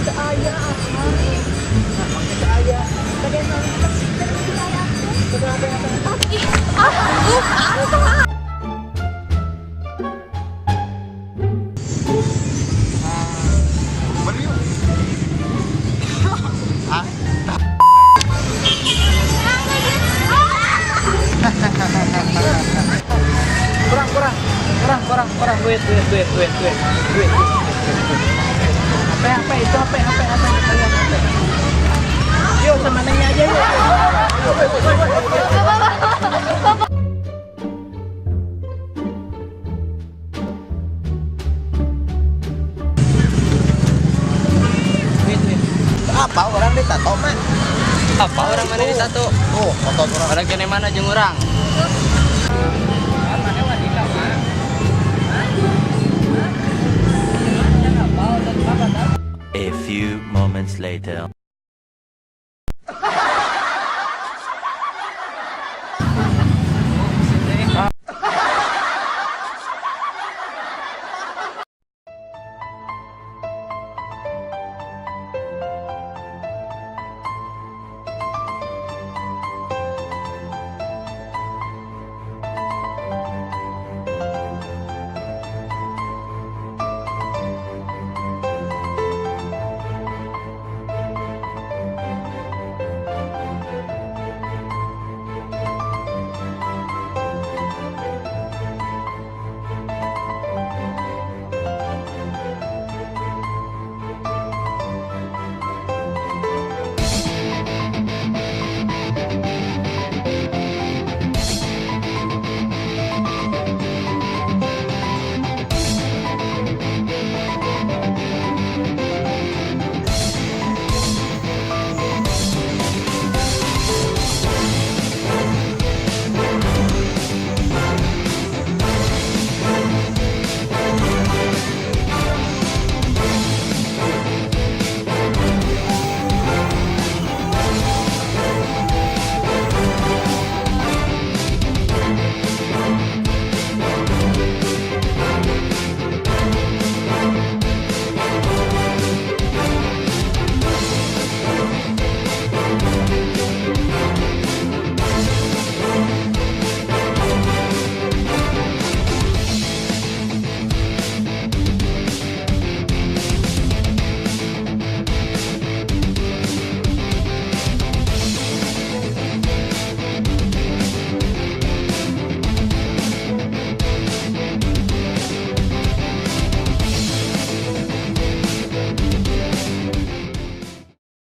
Ayah apa? Nah, pakai ayah. Bagaimana? Beli yuk. Ah, kurang duit. Apa itu apa? Yuk sama nengnya aja yuk. apa orang ditato mah? Apa orang mana ditato? Oh, otot orang. Orang kene mana jeung urang? A few moments later.